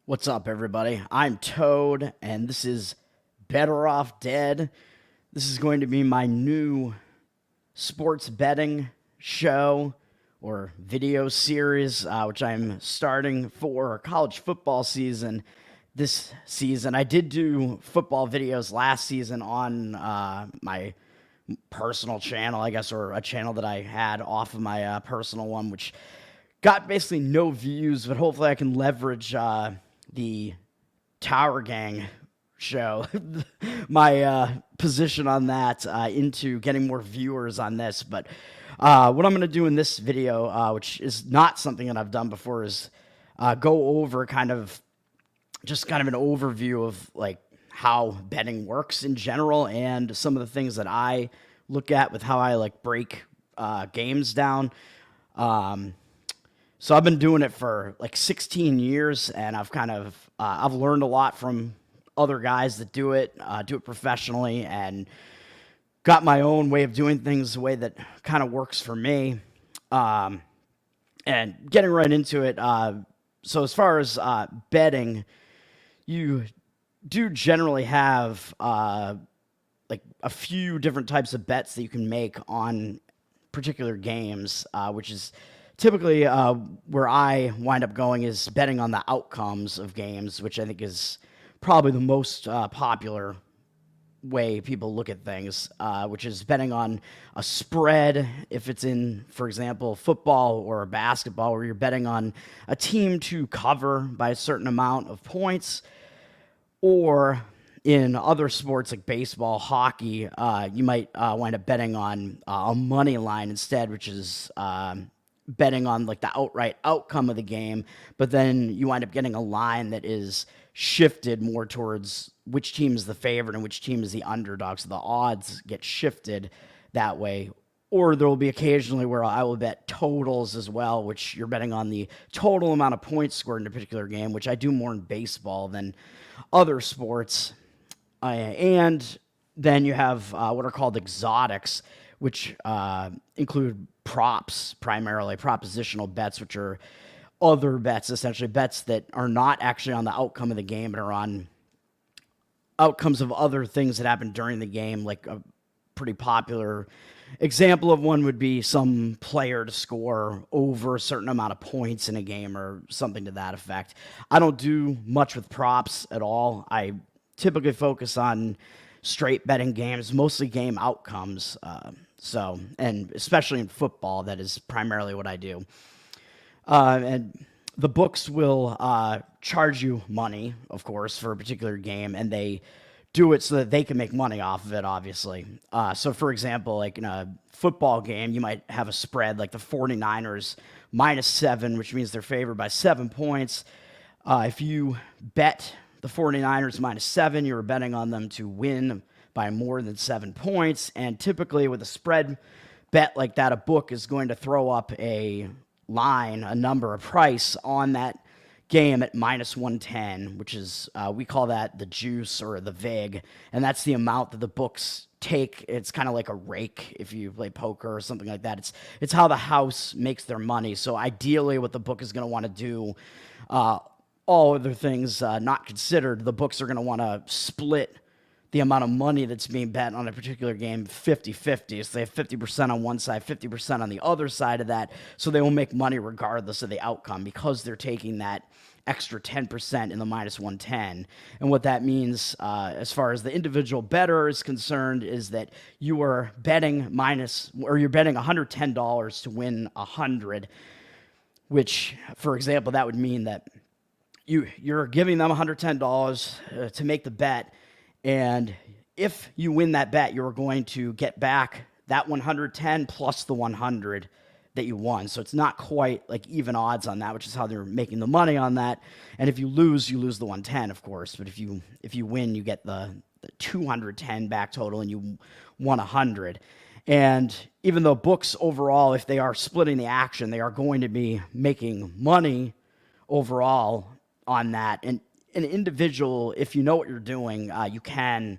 What's up, everybody? I'm Toad, and this is Better Off Dead. This is going to be my new sports betting show or video series, which I'm starting for college football season this season. I did do football videos last season on my personal channel, I guess, or a channel that I had off of my personal one, which got basically no views, but hopefully I can leverage the Tower Gang show, my position on that into getting more viewers on this. But what I'm going to do in this video, which is not something that I've done before, is go over kind of an overview of like how betting works in general and some of the things that I look at with how I like break games down. So I've been doing it for like 16 years, and I've learned a lot from other guys that do it professionally, and got my own way of doing things, the way that kind of works for me. And getting right into it. So as far as betting, you do generally have like a few different types of bets that you can make on particular games, which is typically where I wind up going is betting on the outcomes of games, which I think is probably the most popular way people look at things, which is betting on a spread if it's in, for example, football or basketball, where you're betting on a team to cover by a certain amount of points, or in other sports like baseball, hockey, you might wind up betting on a money line instead, which is betting on like the outright outcome of the game, but then you wind up getting a line that is shifted more towards which team is the favorite and which team is the underdog. So the odds get shifted that way. Or there will be occasionally where I will bet totals as well, which you're betting on the total amount of points scored in a particular game, which I do more in baseball than other sports. And then you have what are called exotics, which include props, primarily propositional bets, which are other bets, essentially bets that are not actually on the outcome of the game, but are on outcomes of other things that happen during the game. Like a pretty popular example of one would be some player to score over a certain amount of points in a game or something to that effect. I don't do much with props at all. I typically focus on straight betting games, mostly game outcomes. And especially in football, that is primarily what I do. And the books will charge you money, of course, for a particular game, and they do it so that they can make money off of it, obviously. So, for example, like in a football game, you might have a spread like the 49ers -7, which means they're favored by 7 points. If you bet the 49ers -7, you're betting on them to win by more than 7 points. And typically with a spread bet like that, a book is going to throw up a line, a number, a price on that game at -110, which is, we call that the juice or the vig. And that's the amount that the books take. It's kind of like a rake if you play poker or something like that. It's how the house makes their money. So ideally what the book is going to want to do, all other things not considered, the books are going to want to split the amount of money that's being bet on a particular game 50-50. So they have 50% on one side, 50% on the other side of that. So they will make money regardless of the outcome because they're taking that extra 10% in the -110. And what that means, as far as the individual bettor is concerned, is that you are betting you're betting $110 to win 100, which, for example, that would mean that you're giving them $110 to make the bet, and if you win that bet, you're going to get back that 110 plus the 100 that you won. So it's not quite like even odds on that, which is how they're making the money on that. And if you lose the 110, of course. But if you win, you get the 210 back total, and you won 100. And even though books overall, if they are splitting the action, they are going to be making money overall on that. And an individual, if you know what you're doing, you can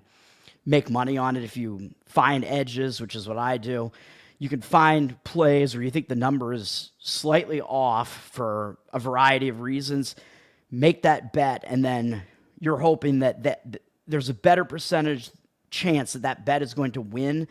make money on it if you find edges, which is what I do. You can find plays where you think the number is slightly off for a variety of reasons. make that bet, and then you're hoping that there's a better percentage chance that that bet is going to win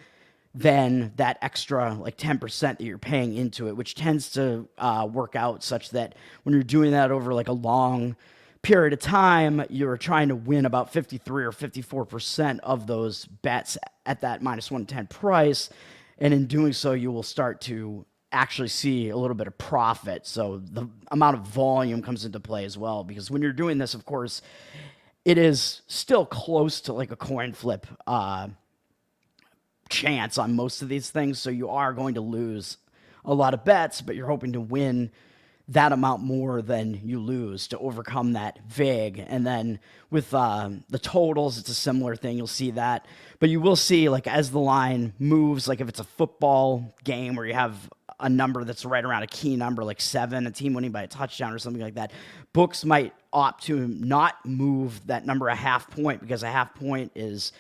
than that extra like 10% that you're paying into it, which tends to work out such that when you're doing that over like a long period of time, you're trying to win about 53 or 54% of those bets at that minus 110 price. And in doing so, you will start to actually see a little bit of profit. So the amount of volume comes into play as well, because when you're doing this, of course, it is still close to like a coin flip chance on most of these things. So you are going to lose a lot of bets, but you're hoping to win that amount more than you lose to overcome that vig. And then with the totals, it's a similar thing. You'll see that, but you will see like as the line moves, like if it's a football game where you have a number that's right around a key number, like 7, a team winning by a touchdown or something like that, books might opt to not move that number a half point, because a half point is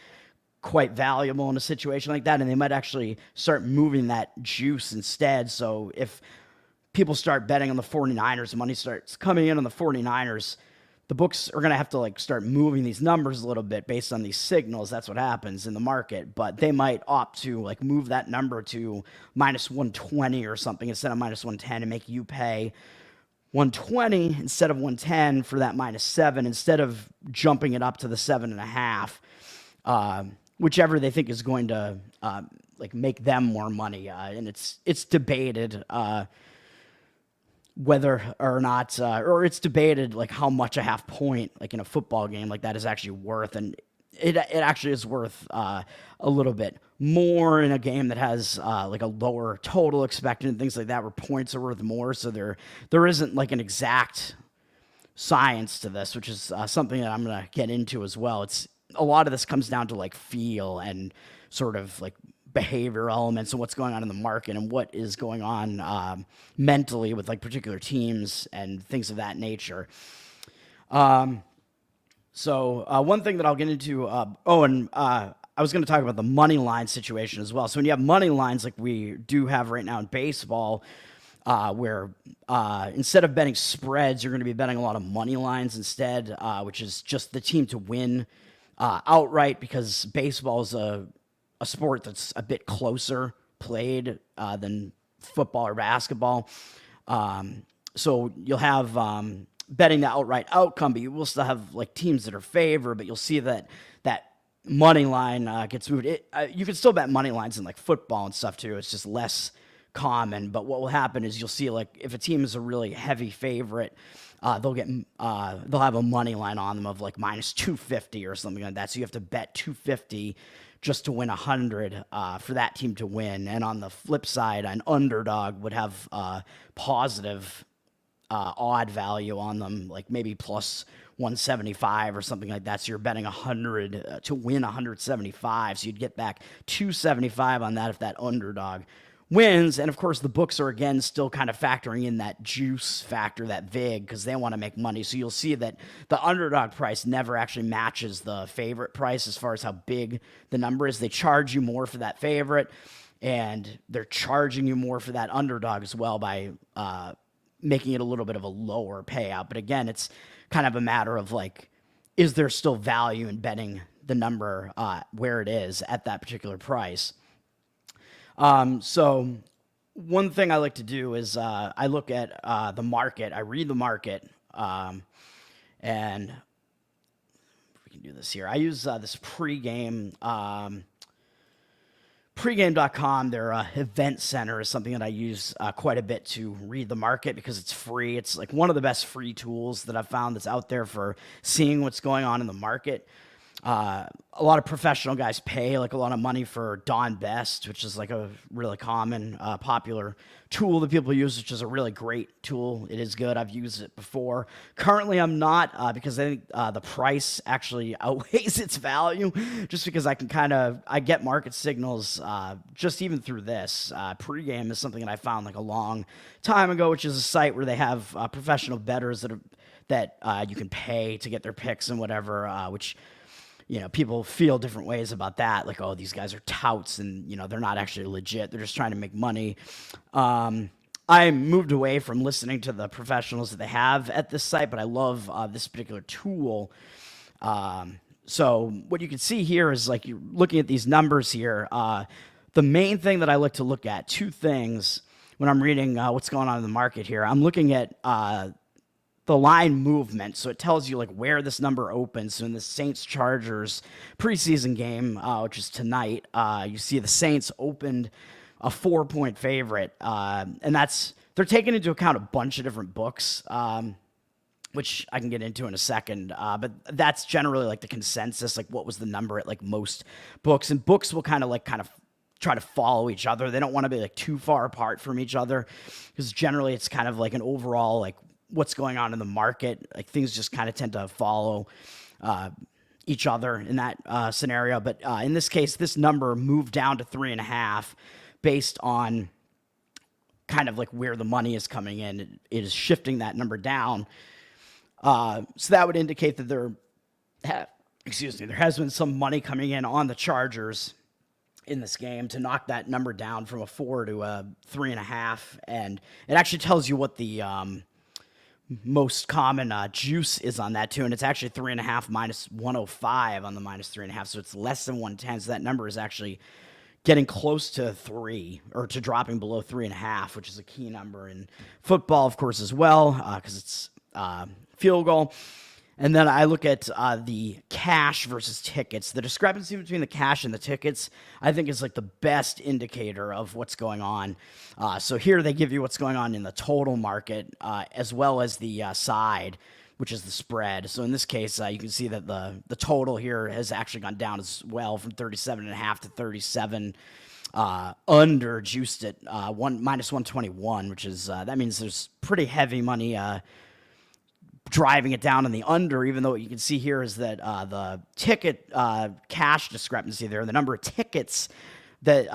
quite valuable in a situation like that, and they might actually start moving that juice instead. So if people start betting on the 49ers, money starts coming in on the 49ers, the books are going to have to like start moving these numbers a little bit based on these signals. That's what happens in the market, but they might opt to like move that number to minus 120 or something instead of minus 110 and make you pay 120 instead of 110 for that minus 7, instead of jumping it up to the 7.5. Whichever they think is going to like make them more money, and it's debated whether or not, or it's debated like how much a half point, like in a football game like that, is actually worth, and it actually is worth a little bit more in a game that has like a lower total expected and things like that, where points are worth more. So there isn't like an exact science to this, which is something that I'm gonna get into as well. It's a lot of this comes down to like feel and sort of like behavior elements and what's going on in the market and what is going on mentally with like particular teams and things of that nature. So one thing that I'll get into, I was going to talk about the money line situation as well. So when you have money lines like we do have right now in baseball, where instead of betting spreads, you're going to be betting a lot of money lines instead, which is just the team to win outright, because baseball is a sport that's a bit closer played than football or basketball. So you'll have betting the outright outcome, but you will still have like teams that are favored, but you'll see that money line gets moved. You can still bet money lines in like football and stuff too. It's just less common. But what will happen is you'll see like if a team is a really heavy favorite, they'll have a money line on them of like minus 250 or something like that. So you have to bet 250 just to win 100 for that team to win. And on the flip side, an underdog would have positive odd value on them, like maybe plus 175 or something like that. So you're betting 100 to win 175. So you'd get back 275 on that if that underdog wins. And of course, the books are again still kind of factoring in that juice factor, that vig, because they want to make money. So you'll see that the underdog price never actually matches the favorite price as far as how big the number is. They charge you more for that favorite, and they're charging you more for that underdog as well by making it a little bit of a lower payout. But again, it's kind of a matter of like, is there still value in betting the number where it is at that particular price? So one thing I like to do is I look at the market. I read the market, and we can do this here. I use this pregame. Pregame.com, their event center, is something that I use quite a bit to read the market because it's free. It's like one of the best free tools that I've found that's out there for seeing what's going on in the market. A lot of professional guys pay like a lot of money for Don Best, which is like a really common, popular tool that people use, which is a really great tool. It is good. I've used it before. Currently, I'm not because I think the price actually outweighs its value, just because I get market signals just even through this. Pregame is something that I found like a long time ago, which is a site where they have professional bettors that you can pay to get their picks and whatever, which people feel different ways about that. Like, oh, these guys are touts and, they're not actually legit. They're just trying to make money. I moved away from listening to the professionals that they have at this site, but I love this particular tool. So what you can see here is like you're looking at these numbers here. The main thing that I like to look at, two things when I'm reading what's going on in the market here. I'm looking at the line movement, so it tells you like where this number opens. So in the Saints Chargers preseason game, which is tonight, you see the Saints opened a 4-point favorite, and they're taking into account a bunch of different books, which I can get into in a second. But that's generally like the consensus, like what was the number at like most books, and books will kind of try to follow each other. They don't want to be like too far apart from each other because generally it's kind of like an overall like what's going on in the market. Like things just kind of tend to follow each other in that scenario. But in this case, this number moved down to 3.5 based on kind of like where the money is coming in. It is shifting that number down. So that would indicate that there has been some money coming in on the Chargers in this game to knock that number down from a 4 to a 3.5. And it actually tells you what the most common juice is on that too, and it's actually 3.5 minus 105 on the minus 3.5, so it's less than 110. So that number is actually getting close to 3 or to dropping below 3.5, which is a key number in football, of course, as well, because it's field goal. And then I look at the cash versus tickets. The discrepancy between the cash and the tickets, I think, is like the best indicator of what's going on. So here they give you what's going on in the total market as well as the side, which is the spread. So in this case, you can see that the total here has actually gone down as well from 37.5 to 37. Under juiced at minus 121, which is that means there's pretty heavy money driving it down in the under, even though what you can see here is that the ticket cash discrepancy there, the number of tickets that,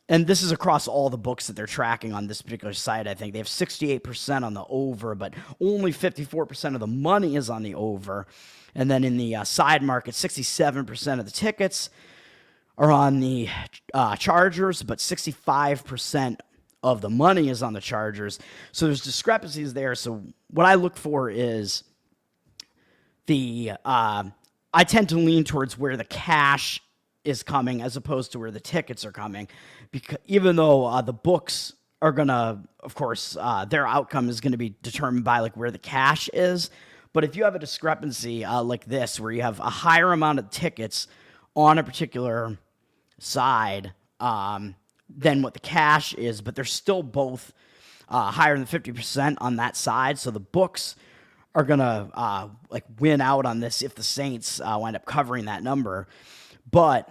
and this is across all the books that they're tracking on this particular site, I think. They have 68% on the over, but only 54% of the money is on the over. And then in the side market, 67% of the tickets are on the Chargers, but 65% of the money is on the Chargers. So there's discrepancies there. So what I look for is I tend to lean towards where the cash is coming as opposed to where the tickets are coming, because even though the books are gonna, of course, their outcome is gonna be determined by like where the cash is. But if you have a discrepancy like this, where you have a higher amount of tickets on a particular side than what the cash is, but they're still both higher than 50% on that side. So the books are gonna like win out on this if the Saints wind up covering that number. But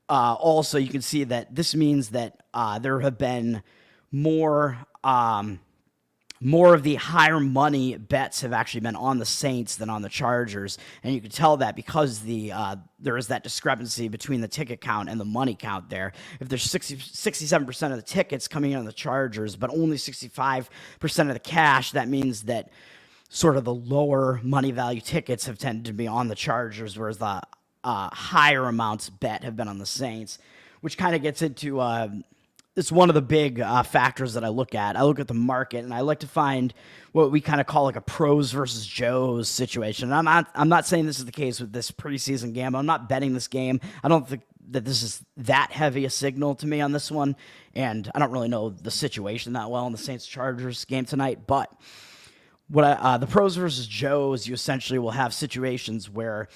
also you can see that this means that there have been more of the higher money bets have actually been on the Saints than on the Chargers. And you can tell that because there is that discrepancy between the ticket count and the money count there. If there's 67% of the tickets coming in on the Chargers, but only 65% of the cash, that means that sort of the lower money value tickets have tended to be on the Chargers, whereas the higher amounts bet have been on the Saints, which kind of gets into it's one of the big factors that I look at. I look at the market, and I like to find what we kind of call like a pros versus Joes situation. And I'm not saying this is the case with this preseason game. I'm not betting this game. I don't think that this is that heavy a signal to me on this one, and I don't really know the situation that well in the Saints-Chargers game tonight. But the pros versus Joes, you essentially will have situations where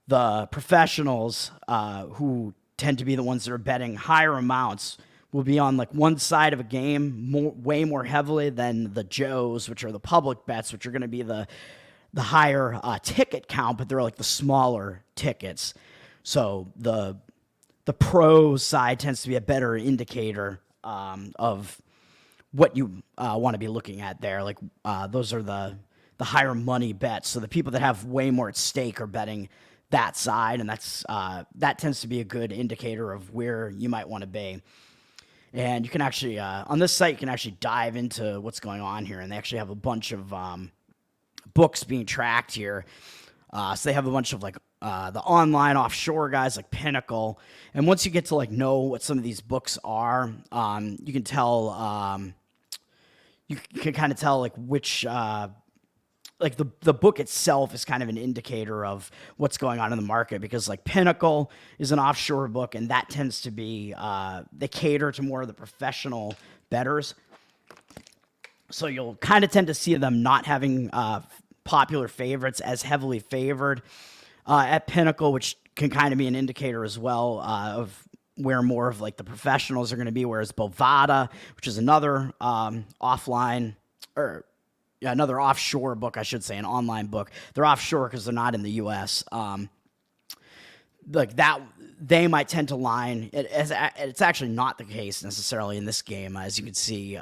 the professionals who tend to be the ones that are betting higher amounts will be on like one side of a game way more heavily than the Joes, which are the public bets, which are going to be the higher ticket count, but they're like the smaller tickets. So the pro side tends to be a better indicator of what you want to be looking at there. Like those are the higher money bets. So the people that have way more at stake are betting that side, and that tends to be a good indicator of where you might want to be. And you can actually, on this site, you can actually dive into what's going on here. And they actually have a bunch of books being tracked here. So they have a bunch of like the online offshore guys like Pinnacle. And once you get to like know what some of these books are, you can tell you can kind of tell like which like the book itself is kind of an indicator of what's going on in the market, because like Pinnacle is an offshore book, and that tends to be they cater to more of the professional bettors. So you'll kind of tend to see them not having popular favorites as heavily favored at Pinnacle, which can kind of be an indicator as well of where more of like the professionals are going to be. Whereas Bovada, which is another offline or yeah, another offshore book, I should say, an online book. They're offshore because they're not in the U.S. Like that, they might tend to line. It's actually not the case necessarily in this game. As you can see,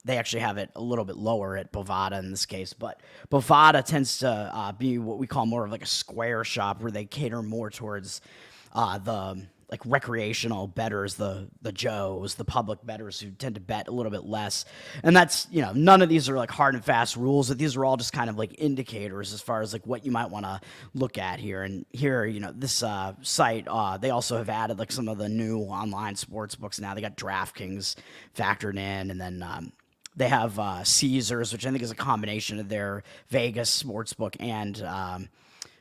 they actually have it a little bit lower at Bovada in this case. But Bovada tends to be what we call more of like a square shop, where they cater more towards the like recreational bettors, the Joes, the public bettors who tend to bet a little bit less. And that's, none of these are like hard and fast rules. These are all just kind of like indicators as far as like what you might want to look at here. And here, this site, they also have added like some of the new online sports books now. They got DraftKings factored in, and then they have Caesars, which I think is a combination of their Vegas sportsbook and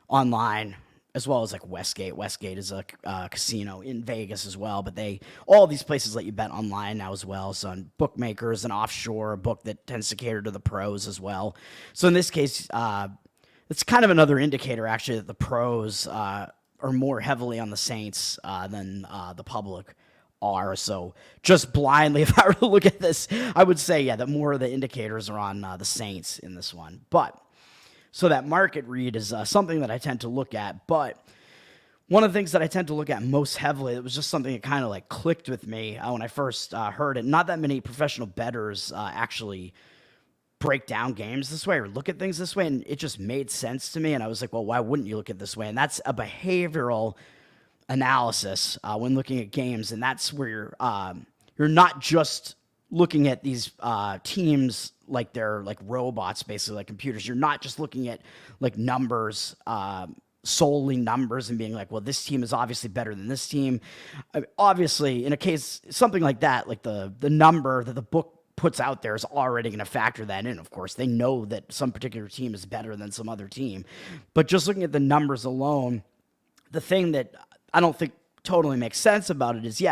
online, as well as like Westgate. Westgate is a casino in Vegas as well, but all these places let you bet online now as well. So on bookmakers, an offshore book that tends to cater to the pros as well. So in this case, it's kind of another indicator actually that the pros are more heavily on the Saints than the public are. So just blindly, if I were to look at this, I would say, that more of the indicators are on the Saints in this one. But so that market read is something that I tend to look at. But one of the things that I tend to look at most heavily, it was just something that kind of like clicked with me when I first heard it. Not that many professional bettors actually break down games this way or look at things this way. And it just made sense to me. And I was like, well, why wouldn't you look at it this way? And that's a behavioral analysis when looking at games. And that's where you're not just looking at these teams like they're like robots, basically like computers. You're not just looking at like numbers, solely numbers, and being like, well, this team is obviously better than this team. Obviously, in a case, something like that, like the number that the book puts out there is already going to factor that in. Of course, they know that some particular team is better than some other team. But just looking at the numbers alone, the thing that I don't think totally makes sense about it is, you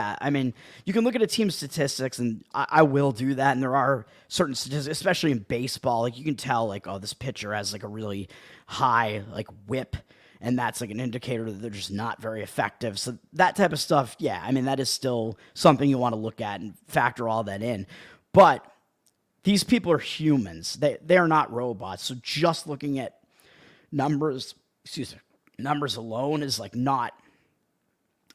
can look at a team's statistics, and I will do that, and there are certain statistics, especially in baseball, like you can tell like, oh, this pitcher has like a really high like whip, and that's like an indicator that they're just not very effective. So that type of stuff, that is still something you want to look at and factor all that in. But these people are humans. They are not robots. So just looking at numbers alone is like not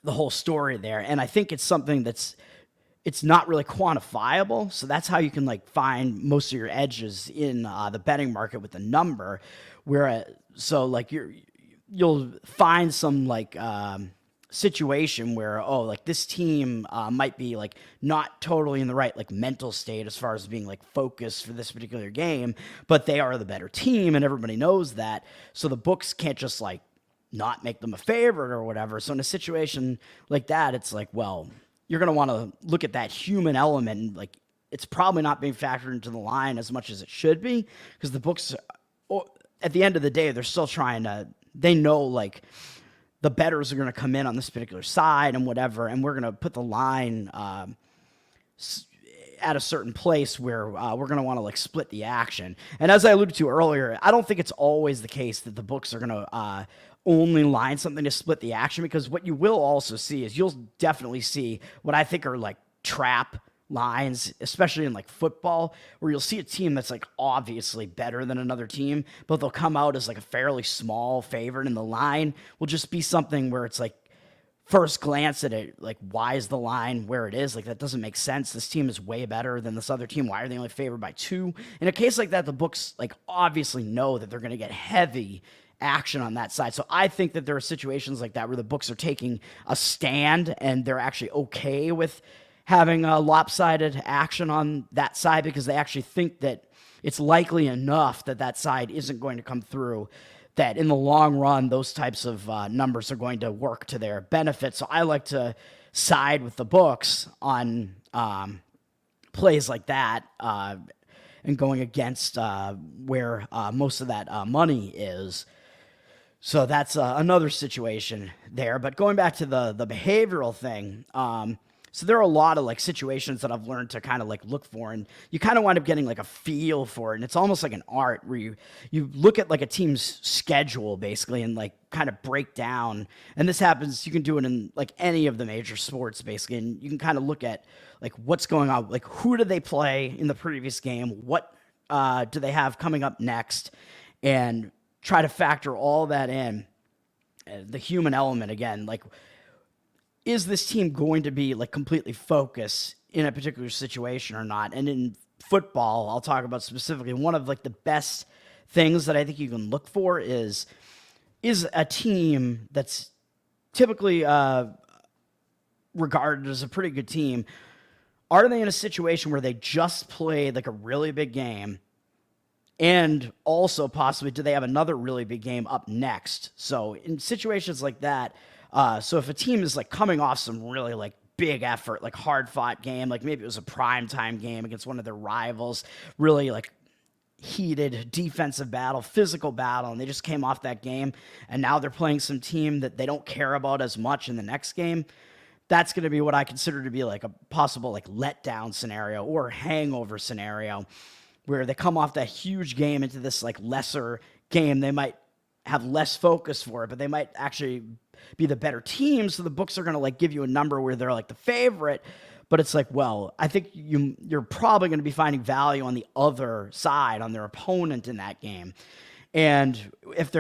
the whole story there. And I think it's something it's not really quantifiable. So that's how you can like find most of your edges in the betting market with the number, where so like you'll find some like situation where, oh, like this team might be like not totally in the right like mental state as far as being like focused for this particular game, but they are the better team and everybody knows that. So the books can't just like not make them a favorite or whatever. So in a situation like that, it's like, well, you're going to want to look at that human element, and like it's probably not being factored into the line as much as it should be, because the books, at the end of the day, they're still they know like the bettors are going to come in on this particular side and whatever, and we're going to put the line at a certain place where we're going to want to like split the action. And as I alluded to earlier, I don't think it's always the case that the books are going to only line something to split the action, because what you will also see is you'll definitely see what I think are like trap lines, especially in like football, where you'll see a team that's like obviously better than another team, but they'll come out as like a fairly small favorite, and the line will just be something where it's like, first glance at it, like, why is the line where it is? Like, that doesn't make sense. This team is way better than this other team. Why are they only favored by 2? In a case like that, the books like obviously know that they're going to get heavy action on that side. So I think that there are situations like that where the books are taking a stand and they're actually okay with having a lopsided action on that side, because they actually think that it's likely enough that that side isn't going to come through, that in the long run, those types of numbers are going to work to their benefit. So I like to side with the books on plays like that. and going against where most of that money is. So that's another situation there. But going back to the behavioral thing, so there are a lot of like situations that I've learned to kind of like look for, and you kind of wind up getting like a feel for it. And it's almost like an art where you look at like a team's schedule basically, and like kind of break down. And this happens, you can do it in like any of the major sports basically, and you can kind of look at like what's going on, like who did they play in the previous game, what do they have coming up next, and try to factor all that in. The human element again, like, is this team going to be like completely focused in a particular situation or not? And in football, I'll talk about specifically, one of like the best things that I think you can look for is a team that's typically regarded as a pretty good team. Are they in a situation where they just played like a really big game? And also possibly, do they have another really big game up next? So in situations like that, so if a team is like coming off some really like big effort, like hard fought game, like maybe it was a primetime game against one of their rivals, really like heated defensive battle, physical battle, and they just came off that game, and now they're playing some team that they don't care about as much in the next game. That's going to be what I consider to be like a possible like letdown scenario or hangover scenario, where they come off that huge game into this like lesser game. They might have less focus for it, but they might actually be the better team. So the books are going to like give you a number where they're like the favorite, but it's like, well, I think you're probably going to be finding value on the other side, on their opponent in that game. And if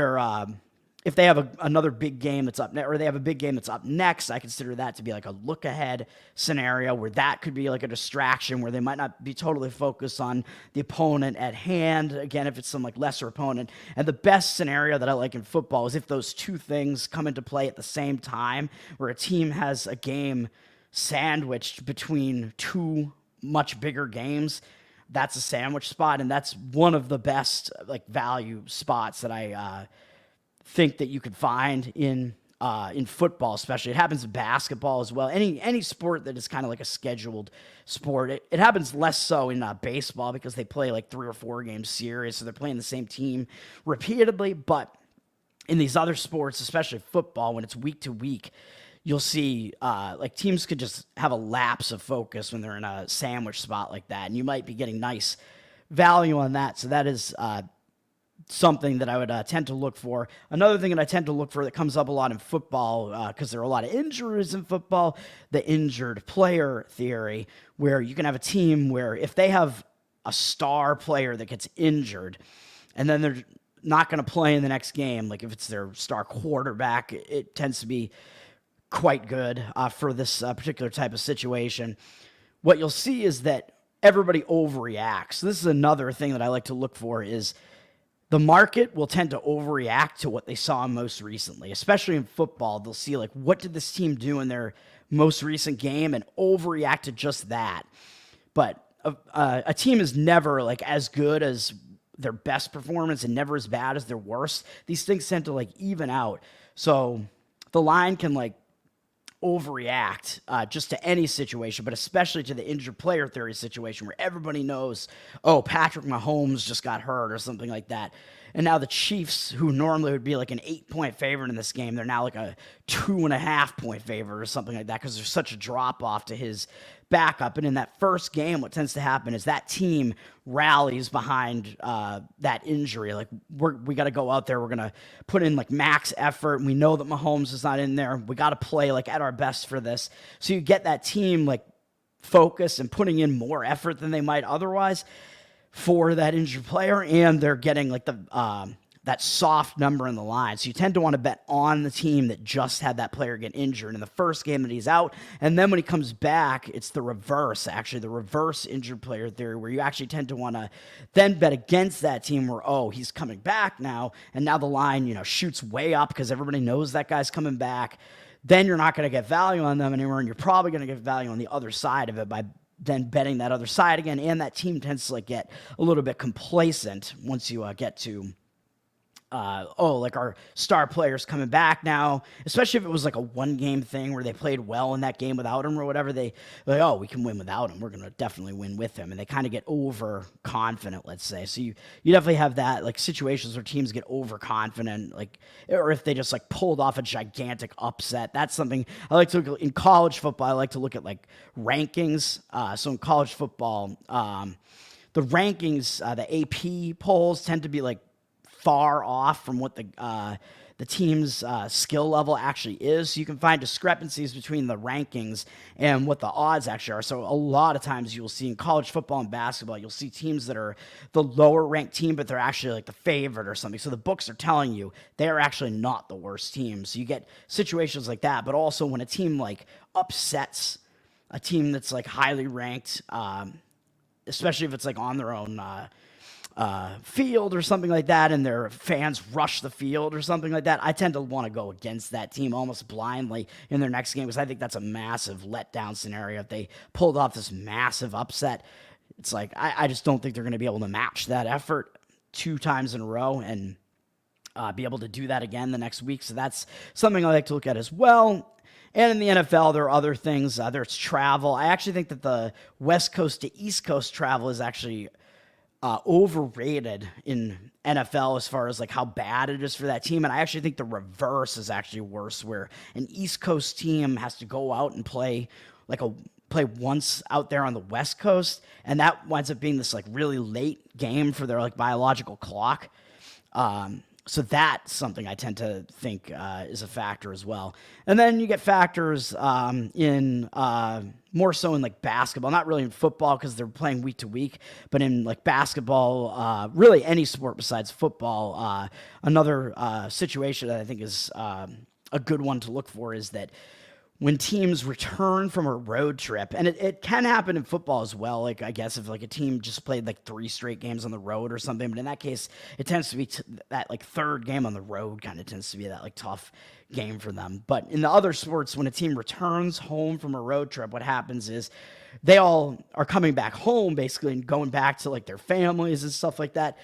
they have another big game that's up next, or they have a big game that's up next, I consider that to be like a look ahead scenario where that could be like a distraction where they might not be totally focused on the opponent at hand. Again, if it's some like lesser opponent. And the best scenario that I like in football is if those two things come into play at the same time, where a team has a game sandwiched between two much bigger games. That's a sandwich spot, and that's one of the best like value spots that I think that you could find in football, especially. It happens in basketball as well. Any sport that is kind of like a scheduled sport. It happens less so in baseball because they play like 3 or 4 game series, so they're playing the same team repeatedly. But in these other sports, especially football, when it's week to week, you'll see like teams could just have a lapse of focus when they're in a sandwich spot like that, and you might be getting nice value on that. So that is something that I would tend to look for. Another thing that I tend to look for that comes up a lot in football, because there are a lot of injuries in football, the injured player theory, where you can have a team where if they have a star player that gets injured and then they're not going to play in the next game, like if it's their star quarterback, it tends to be quite good for this particular type of situation. What you'll see is that everybody overreacts. This is another thing that I like to look for, is the market will tend to overreact to what they saw most recently, especially in football. They'll see like, what did this team do in their most recent game, and overreact to just that. But a team is never like as good as their best performance and never as bad as their worst. These things tend to like even out. So the line can like overreact just to any situation, but especially to the injured player theory situation where everybody knows, oh, Patrick Mahomes just got hurt or something like that. And now the Chiefs, who normally would be like an 8-point favorite in this game, they're now like a 2.5-point favorite or something like that, because there's such a drop off to his backup. And in that first game, what tends to happen is that team rallies behind that injury. Like, we got to go out there. We're going to put in like max effort. And we know that Mahomes is not in there. We got to play like at our best for this. So you get that team like focused and putting in more effort than they might otherwise for that injured player, and they're getting like the that soft number in the line. So you tend to want to bet on the team that just had that player get injured in the first game that he's out. And then when he comes back, it's the reverse, actually, the reverse injured player theory, where you actually tend to want to then bet against that team where, oh, he's coming back now. And now the line, shoots way up because everybody knows that guy's coming back. Then you're not going to get value on them anymore. And you're probably going to get value on the other side of it by then betting that other side again. And that team tends to like get a little bit complacent once you get to like our star players coming back now, especially if it was like a 1 game thing where they played well in that game without him or whatever. They like, oh, we can win without him. We're going to definitely win with him. And they kind of get overconfident, let's say. So you definitely have that, like situations where teams get overconfident, like, or if they just like pulled off a gigantic upset. That's something I like to look at in college football. I like to look at like rankings. So in college football, the rankings, the AP polls tend to be like far off from what the team's skill level actually is. So you can find discrepancies between the rankings and what the odds actually are. So a lot of times you'll see in college football and basketball, you'll see teams that are the lower ranked team, but they're actually like the favorite or something. So the books are telling you they are actually not the worst team. So you get situations like that. But also when a team like upsets a team that's like highly ranked, especially if it's like on their own field or something like that, and their fans rush the field or something like that, I tend to want to go against that team almost blindly in their next game because I think that's a massive letdown scenario. If they pulled off this massive upset, it's like I just don't think they're going to be able to match that effort 2 times in a row and be able to do that again the next week. So that's something I like to look at as well. And in the NFL, there are other things. There's travel. I actually think that the West Coast to East Coast travel is actually overrated in NFL as far as like how bad it is for that team. And I actually think the reverse is actually worse, where an East Coast team has to go out and play once out there on the West Coast, and that winds up being this like really late game for their like biological clock. So that's something I tend to think is a factor as well. And then you get factors in more so in like basketball, not really in football because they're playing week to week, but in like basketball, really any sport besides football. Another situation that I think is a good one to look for is that when teams return from a road trip, and it can happen in football as well. Like, I guess if like a team just played like 3 straight games on the road or something, but in that case, it tends to be that like third game on the road kind of tends to be that like tough game for them. But in the other sports, when a team returns home from a road trip, what happens is they all are coming back home basically and going back to like their families and stuff like that.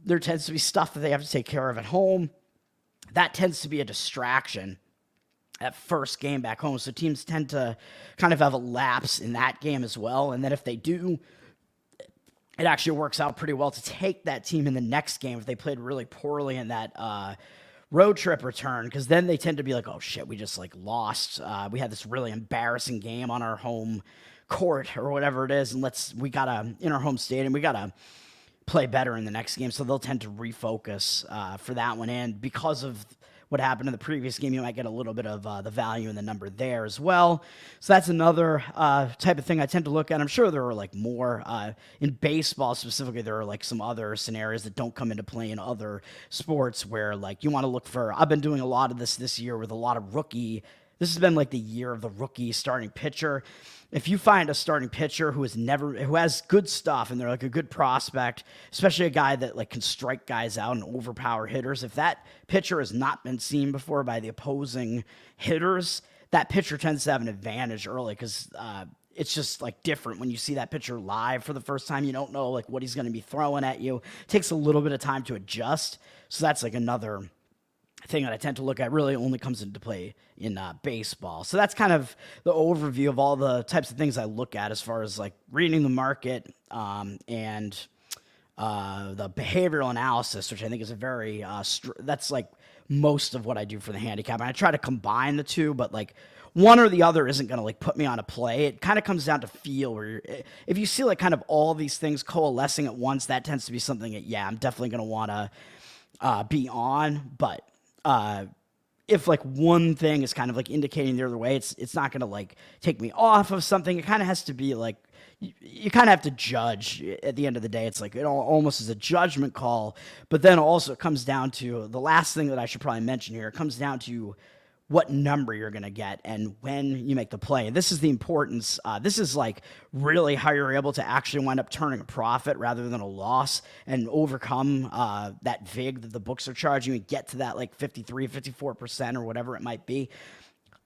There tends to be stuff that they have to take care of at home. That tends to be a distraction at first game back home. So teams tend to kind of have a lapse in that game as well. And then if they do, it actually works out pretty well to take that team in the next game if they played really poorly in that road trip return, because then they tend to be like, oh shit, we just like lost. We had this really embarrassing game on our home court or whatever it is, and we gotta, in our home stadium, we gotta play better in the next game. So they'll tend to refocus for that one. And because of what happened in the previous game, you might get a little bit of the value in the number there as well. So that's another type of thing I tend to look at. I'm sure there are like more in baseball specifically. There are like some other scenarios that don't come into play in other sports where like you want to look for. I've been doing a lot of this year with a lot of rookie. This has been like the year of the rookie starting pitcher. If you find a starting pitcher who has good stuff and they're like a good prospect, especially a guy that like can strike guys out and overpower hitters, if that pitcher has not been seen before by the opposing hitters, that pitcher tends to have an advantage early because it's just like different when you see that pitcher live for the first time. You don't know like what he's going to be throwing at you. It takes a little bit of time to adjust. So that's like another thing that I tend to look at. Really only comes into play in baseball. So that's kind of the overview of all the types of things I look at as far as like reading the market and the behavioral analysis, which I think is a very, that's like most of what I do for the handicap. And I try to combine the two, but like one or the other isn't going to like put me on a play. It kind of comes down to feel where if you see like kind of all these things coalescing at once, that tends to be something that, yeah, I'm definitely going to want to be on. But if like one thing is kind of like indicating the other way, it's not going to like take me off of something. It kind of has to be like, you kind of have to judge at the end of the day. It's like it almost is a judgment call, but then also it comes down to the last thing that I should probably mention here. It comes down to what number you're going to get and when you make the play. This is the importance. This is like really how you're able to actually wind up turning a profit rather than a loss and overcome that VIG that the books are charging you and get to that like 53, 54% or whatever it might be.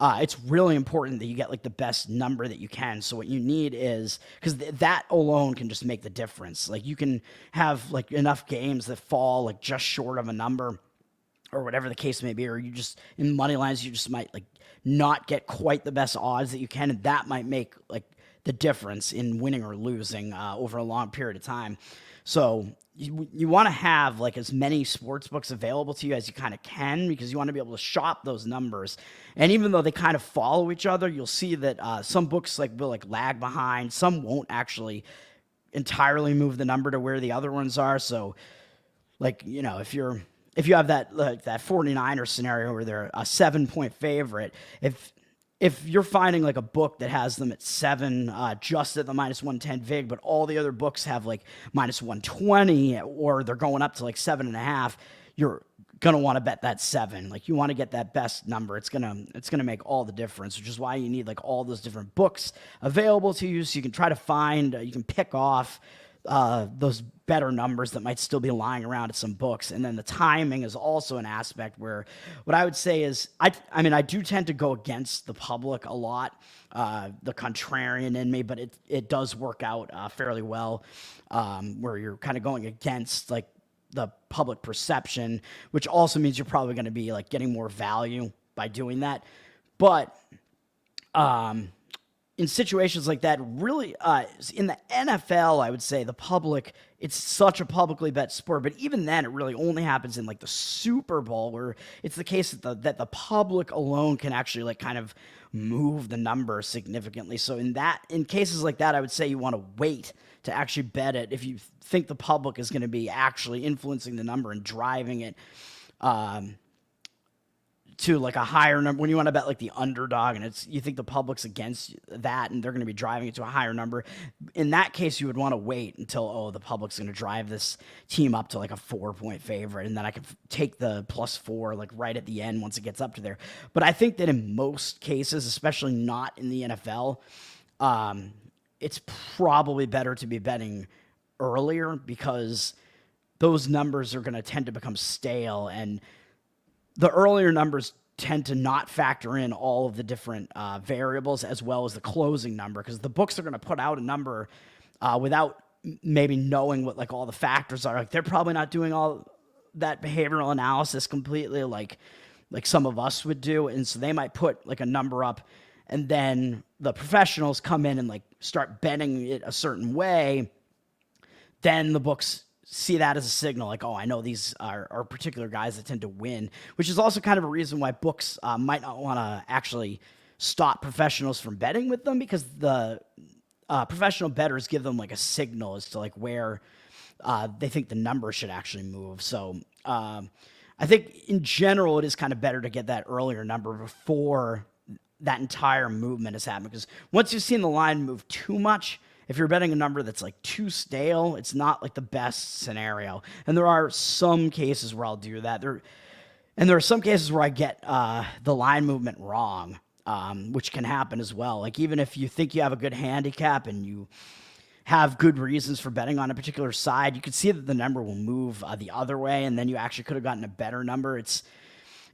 it's really important that you get like the best number that you can. So what you need is, because that alone can just make the difference. Like you can have like enough games that fall like just short of a number or whatever the case may be, or you just in money lines you just might like not get quite the best odds that you can, and that might make like the difference in winning or losing over a long period of time. So you want to have like as many sports books available to you as you kind of can, because you want to be able to shop those numbers. And even though they kind of follow each other, you'll see that some books like will like lag behind, some won't actually entirely move the number to where the other ones are. So like, you know, if you have that like that 49er scenario where they're a 7-point favorite, if you're finding like a book that has them at 7, just at the -110 vig, but all the other books have like -120, or they're going up to like 7.5, you're gonna want to bet that 7. Like you want to get that best number. It's gonna make all the difference, which is why you need like all those different books available to you, so you can try to find, you can pick off those better numbers that might still be lying around at some books. And then the timing is also an aspect where what I would say is, I mean, I do tend to go against the public a lot, the contrarian in me, but it does work out fairly well, where you're kind of going against like the public perception, which also means you're probably going to be like getting more value by doing that. But in situations like that, really, in the NFL, I would say the public, it's such a publicly bet sport, but even then, it really only happens in like the Super Bowl, where it's the case that the public alone can actually like kind of move the number significantly. So in cases like that, I would say you want to wait to actually bet it if you think the public is going to be actually influencing the number and driving it to like a higher number. When you want to bet like the underdog and you think the public's against that and they're going to be driving it to a higher number, in that case you would want to wait until the public's going to drive this team up to like a 4-point favorite, and then I can take the +4 like right at the end once it gets up to there. But I think that in most cases, especially not in the NFL, it's probably better to be betting earlier, because those numbers are going to tend to become stale, and the earlier numbers tend to not factor in all of the different variables as well as the closing number, because the books are going to put out a number without maybe knowing what like all the factors are. Like they're probably not doing all that behavioral analysis completely like some of us would do, and so they might put like a number up, and then the professionals come in and like start betting it a certain way. Then the books see that as a signal, like, oh, I know these are particular guys that tend to win, which is also kind of a reason why books might not want to actually stop professionals from betting with them, because the professional bettors give them like a signal as to like where they think the number should actually move. So I think in general, it is kind of better to get that earlier number before that entire movement has happened, because once you've seen the line move too much, if you're betting a number that's like too stale, it's not like the best scenario. And there are some cases where I'll do that. There are some cases where I get the line movement wrong, which can happen as well. Like even if you think you have a good handicap and you have good reasons for betting on a particular side, you can see that the number will move the other way, and then you actually could have gotten a better number. It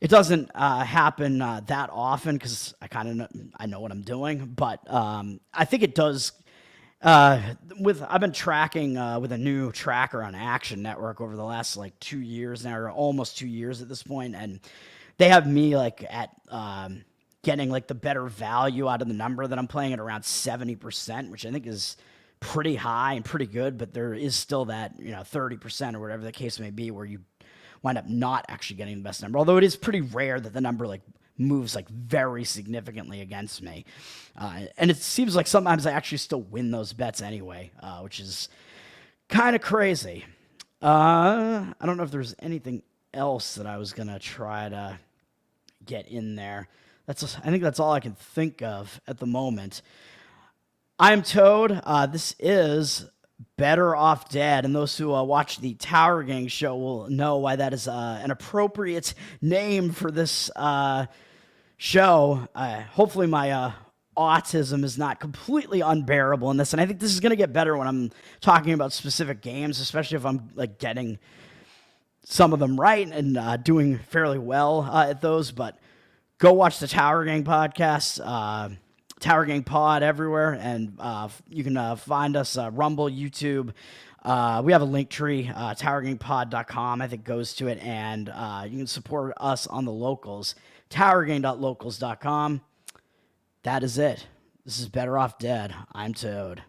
doesn't happen that often, because I know what I'm doing, but I think it does. I've been tracking with a new tracker on Action Network over the last like 2 years now, or almost 2 years at this point, and they have me like at getting like the better value out of the number that I'm playing at around 70%, which I think is pretty high and pretty good. But there is still that 30% or whatever the case may be where you wind up not actually getting the best number. Although it is pretty rare that the number like moves like very significantly against me, and it seems like sometimes I actually still win those bets anyway, which is kind of crazy. I don't know if there's anything else that I was gonna try to get in there. I think that's all I can think of at the moment. I'm Toad. This is Better Off Dead, and those who watch the Tower Gang show will know why that is an appropriate name for this show. Hopefully my autism is not completely unbearable in this, and I think this is going to get better when I'm talking about specific games, especially if I'm like getting some of them right and doing fairly well at those. But Go watch the Tower Gang podcast, Tower Gang Pod everywhere, and you can find us Rumble, YouTube. We have a link tree, towergangpod.com, I think goes to it, and you can support us on the locals, towergang.locals.com. That is it. This is Better Off Dead. I'm Toad.